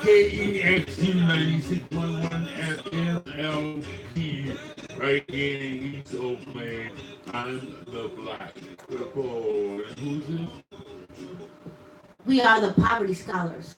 KEXU 96.1 FLLP, right here in East Oakland. I'm the Black Cripple. And who's this? We are the poverty scholars.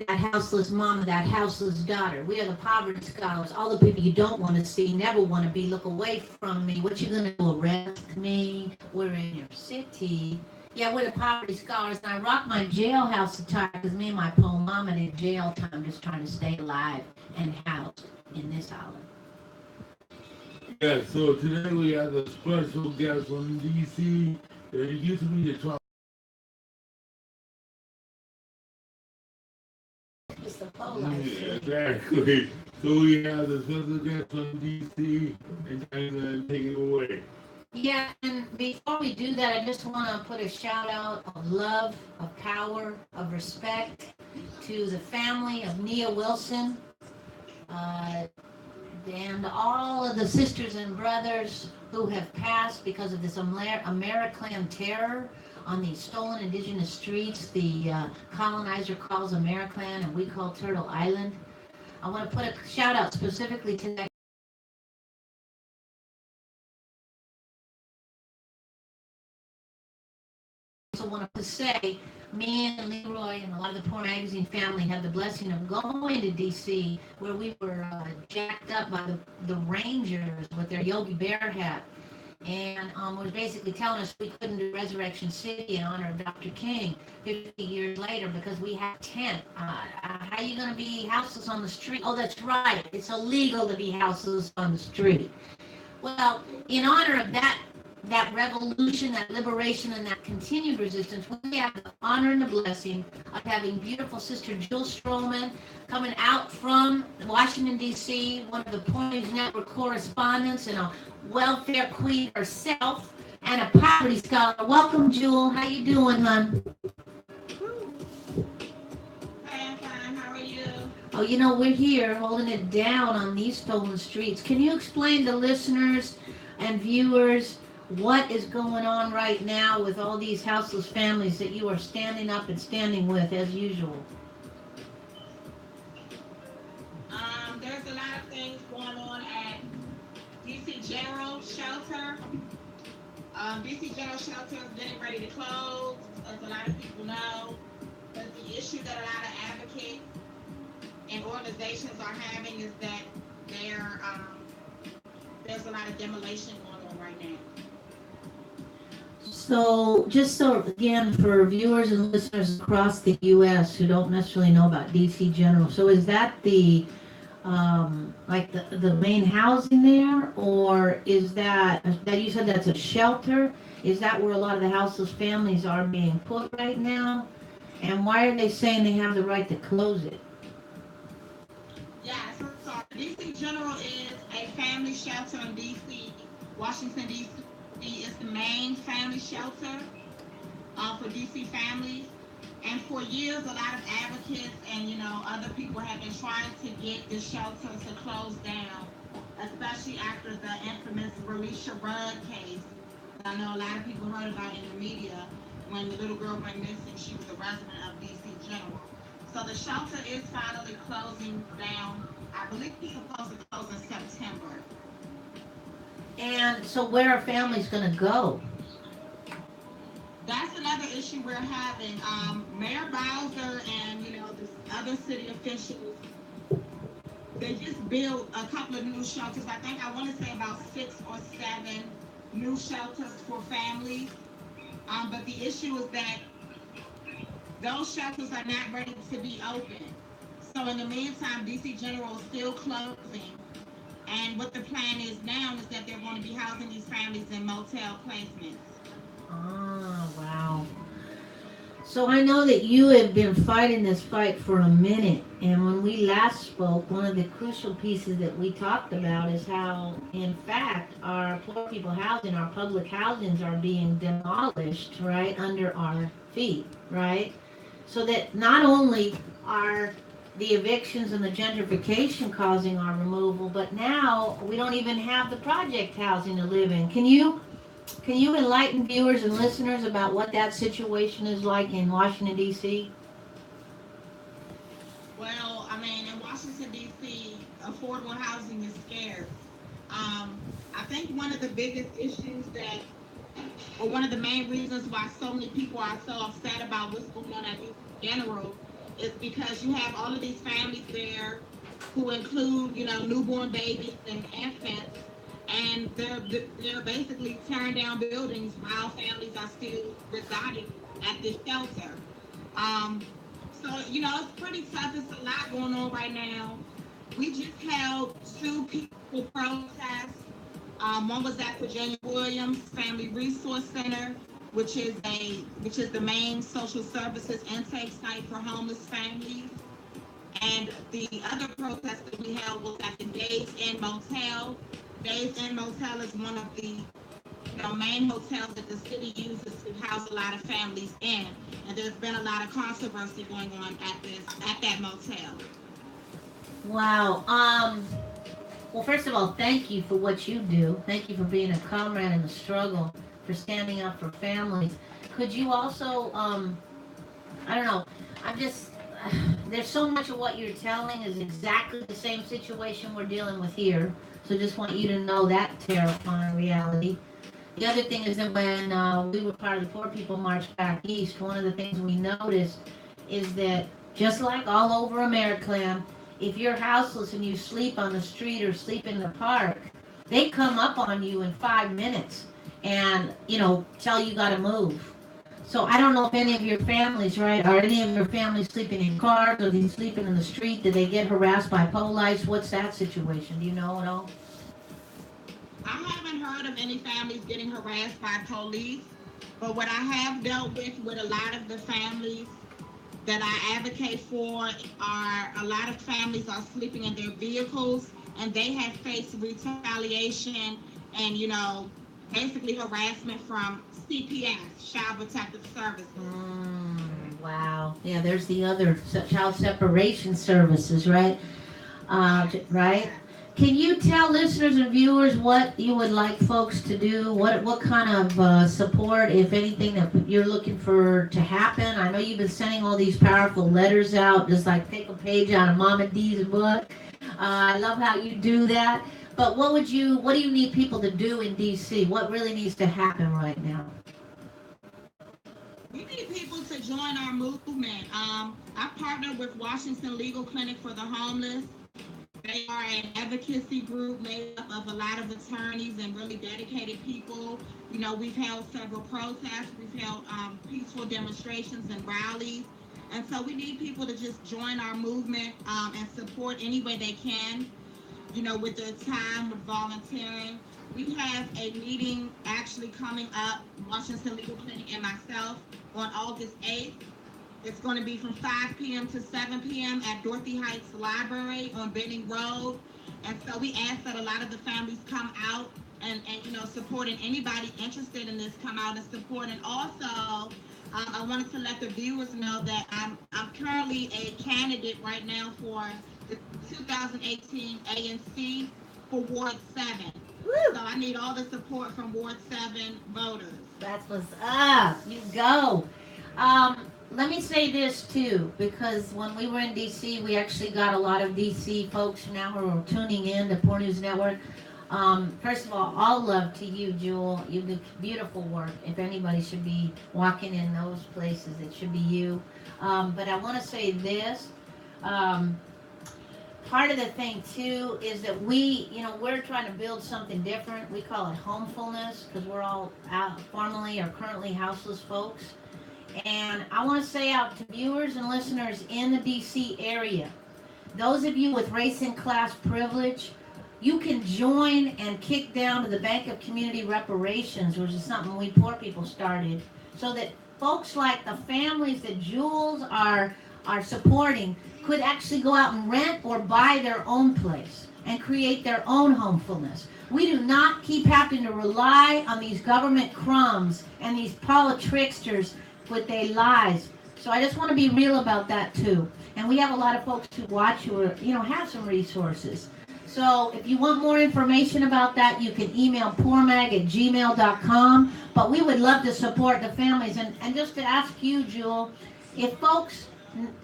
That houseless mama, that houseless daughter. We are the poverty scholars. All the people you don't want to see, never want to be. Look away from me. What you gonna do? Arrest me? We're in your city. Yeah, we're the poverty scholars. And I rock my jailhouse attire because me and my poor mama in jail time just trying to stay alive and housed in this island. Yeah, so today we have a special guest from DC. It used to be the 12. It's the pro-life Yeah, shit. exactly. So we have the special guest from DC and kind of take it away. Yeah, and before we do that, I just want to put a shout out of love, of power, of respect to the family of Nia Wilson, uh, and all of the sisters and brothers who have passed because of this Americlan terror on these stolen indigenous streets. The colonizer calls Americlan and we call Turtle Island. I want to put a shout out specifically to that. I also want to say, me and Leroy and a lot of the Poor Magazine family had the blessing of going to D.C. where we were jacked up by the Rangers with their Yogi Bear hat. And was basically telling us we couldn't do Resurrection City in honor of Dr. King 50 years later because we have tent. How are you going to be houseless on the street? Oh, that's right. It's illegal to be houseless on the street. Well, in honor of that revolution, that liberation, and that continued resistance, we have the honor and the blessing of having beautiful Sister Jill Stroman coming out from Washington, D.C., one of the Poor News Network correspondents and a welfare queen herself and a poverty scholar. Welcome, Jewel. How you doing, hon? Hi, I'm fine. How are you? Oh, we're here holding it down on these stolen streets. Can you explain to listeners and viewers what is going on right now with all these houseless families that you are standing up and standing with as usual? There's a lot of things going on at DC General Shelter. DC General Shelter is getting ready to close, as a lot of people know. But the issue that a lot of advocates and organizations are having is that there's a lot of demolition going on right now. So, again, for viewers and listeners across the U.S. who don't necessarily know about DC General, so is that the the main housing there, or is that you said that's a shelter? Is that where a lot of the houseless families are being put right now? And why are they saying they have the right to close it? Yeah, so DC General is a family shelter in DC. Washington, D.C. is the main family shelter for DC families. And for years, a lot of advocates and, other people have been trying to get the shelter to close down, especially after the infamous Relisha Rudd case. I know a lot of people heard about in the media when the little girl went missing. She was a resident of DC General. So the shelter is finally closing down. I believe it's supposed to close in September. And so where are families going to go? That's another issue we're having. Mayor Bowser and the other city officials, they just built a couple of new shelters. I want to say about 6 or 7 new shelters for families. But the issue is that those shelters are not ready to be open. So in the meantime, DC General is still closing. And what the plan is now is that they're going to be housing these families in motel placements. Oh, wow. So I know that you have been fighting this fight for a minute, and when we last spoke, one of the crucial pieces that we talked about is how, in fact, our poor people housing, our public housings are being demolished right under our feet, right? So that not only are the evictions and the gentrification causing our removal, but now we don't even have the project housing to live in. Can you enlighten viewers and listeners about what that situation is like in Washington, D.C.? Well, I mean, in Washington, D.C., affordable housing is scarce. I think one of the biggest issues that, or one of the main reasons why so many people are so upset about what's going on at D.C. in general is because you have all of these families there who include, newborn babies and infants, and they're basically tearing down buildings while families are still residing at this shelter. Um, so, it's pretty tough. It's a lot going on right now. We just held two peaceful protests. One was at Virginia Williams Family Resource Center, which is the main social services intake site for homeless families. And the other protest that we held was at the Days Inn Motel. Days Inn Motel is one of the main hotels that the city uses to house a lot of families in. And there's been a lot of controversy going on at that motel. Wow. Well, first of all, thank you for what you do. Thank you for being a comrade in the struggle, for standing up for families. Could you also, I don't know, I'm just, there's so much of what you're telling is exactly the same situation we're dealing with here. So just want you to know that terrifying reality. The other thing is that when we were part of the Poor People March back east, one of the things we noticed is that just like all over America, if you're houseless and you sleep on the street or sleep in the park, they come up on you in 5 minutes and, tell you got to move. So I don't know if any of your families, right, are any of your families sleeping in cars or they sleeping in the street? Do they get harassed by police? What's that situation? Do you know at all? I haven't heard of any families getting harassed by police, but what I have dealt with a lot of the families that I advocate for are a lot of families are sleeping in their vehicles and they have faced retaliation and, basically harassment from CPS, Child Protective Services. Wow. Yeah, there's the other child separation services, right? Right? Can you tell listeners and viewers what you would like folks to do? What kind of support, if anything, that you're looking for to happen? I know you've been sending all these powerful letters out, just like take a page out of Mama D's book. I love how you do that. But what do you need people to do in D.C.? What really needs to happen right now? We need people to join our movement. I partner with Washington Legal Clinic for the Homeless. They are an advocacy group made up of a lot of attorneys and really dedicated people. We've held several protests. We've held peaceful demonstrations and rallies. And so we need people to just join our movement and support any way they can, with their time, with volunteering. We have a meeting actually coming up, Washington Legal Clinic and myself, on August 8th. It's going to be from 5 p.m. to 7 p.m. at Dorothy Heights Library on Benning Road. And so we ask that a lot of the families come out and supporting anybody interested in this, come out and support. And also, I wanted to let the viewers know that I'm currently a candidate right now for the 2018 ANC for Ward 7. Woo! So I need all the support from Ward 7 voters. That's what's up. You go. Let me say this too, because when we were in D.C., we actually got a lot of D.C. folks now who are tuning in to Poor News Network. First of all love to you, Jewel. You do beautiful work. If anybody should be walking in those places, it should be you. But I want to say this. Part of the thing too is that we're trying to build something different. We call it homefulness because we're all formerly or currently houseless folks. And I want to say out to viewers and listeners in the D.C. area, those of you with race and class privilege, you can join and kick down to the Bank of Community Reparations, which is something we poor people started, so that folks like the families that Jules are supporting could actually go out and rent or buy their own place and create their own homefulness. We do not keep having to rely on these government crumbs and these politricksters with their lies. So I just want to be real about that too. And we have a lot of folks who watch who are, have some resources. So if you want more information about that, you can email poormag@gmail.com. But we would love to support the families. And just to ask you, Jewel, if folks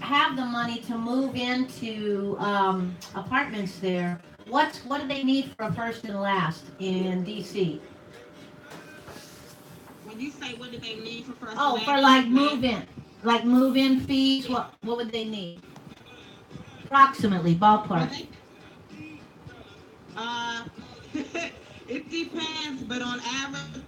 have the money to move into apartments there, what do they need for a first and last in DC? When you say what do they need for first Oh, and for like move in fees. What would they need? Approximately well, ballpark. they, uh, it depends, but on average,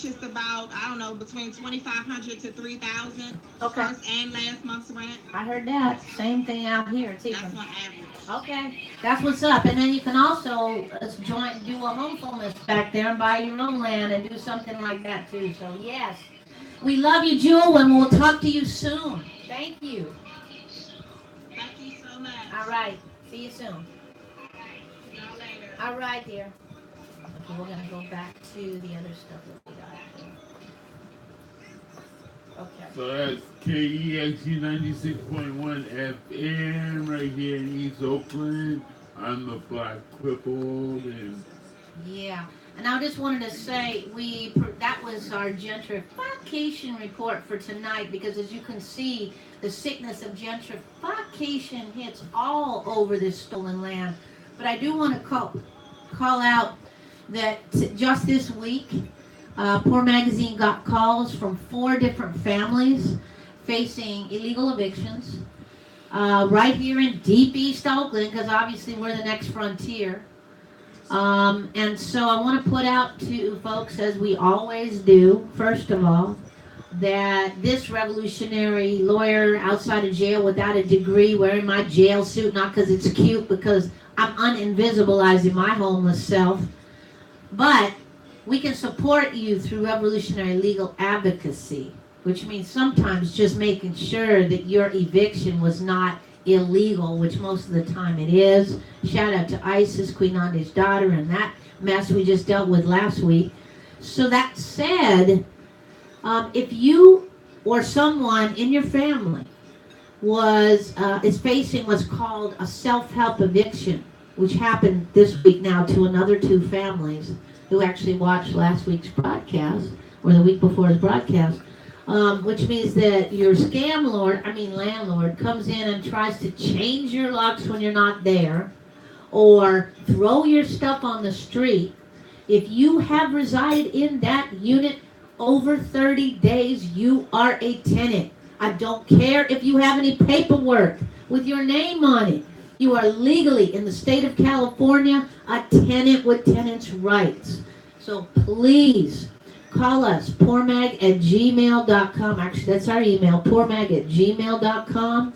it's about, I don't know, between 2,500 to 3,000 Okay, first and last month's rent. I heard that. Same thing out here. It's That's even. on average. Okay, that's what's up. And then you can also do a homefulness back there and buy your own land and do something like that too. So yes, we love you, Jewel, and we'll talk to you soon. Thank you. Thank you so much. All right, see you soon. See y'all later. All right, dear. Okay, we're gonna go back to the other stuff that we got here. Okay. So that's KEXU 96.1 FM right here in East Oakland. I'm the Black Crippled, and Yeah, and I just wanted to say that was our gentrification report for tonight because as you can see, the sickness of gentrification hits all over this stolen land. But I do want to call out that just this week, Poor Magazine got calls from 4 different families facing illegal evictions right here in deep East Oakland because obviously we're the next frontier. And so I want to put out to folks, as we always do, first of all, that this revolutionary lawyer outside of jail without a degree, wearing my jail suit, not because it's cute, because I'm uninvisibilizing my homeless self, but we can support you through revolutionary legal advocacy, which means sometimes just making sure that your eviction was not illegal, which most of the time it is. Shout out to ISIS, Queen Nande's daughter, and that mess we just dealt with last week. So that said, if you or someone in your family is facing what's called a self-help eviction, which happened this week now to another 2 families who actually watched last week's broadcast, or the week before's broadcast, which means that your landlord, comes in and tries to change your locks when you're not there, or throw your stuff on the street. If you have resided in that unit over 30 days, you are a tenant. I don't care if you have any paperwork with your name on it. You are legally, in the state of California, a tenant with tenant's rights. So please call us, poormag@gmail.com. Actually, that's our email, poormag@gmail.com.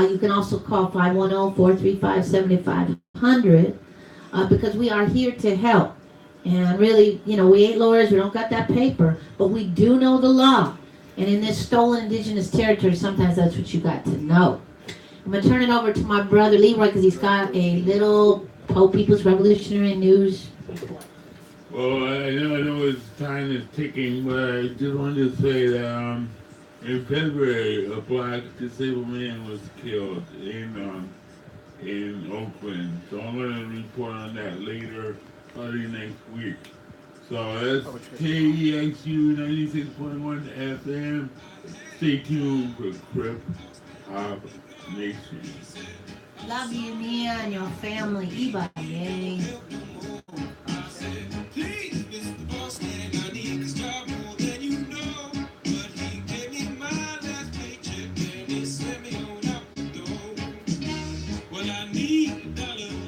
You can also call 510-435-7500 because we are here to help. And really, we ain't lawyers, we don't got that paper, but we do know the law. And in this stolen indigenous territory, sometimes that's what you got to know. I'm going to turn it over to my brother Leroy because he's got a little Po People's Revolutionary News report. well, I know it's time is ticking, but I just wanted to say that in February, a black disabled man was killed in Oakland. So I'm going to report on that later, probably next week. So that's KEXU 96.1 FM. Stay tuned for Crip Hop Nation. Love you, Mia, and your family. Iba, yay. Well, I need $1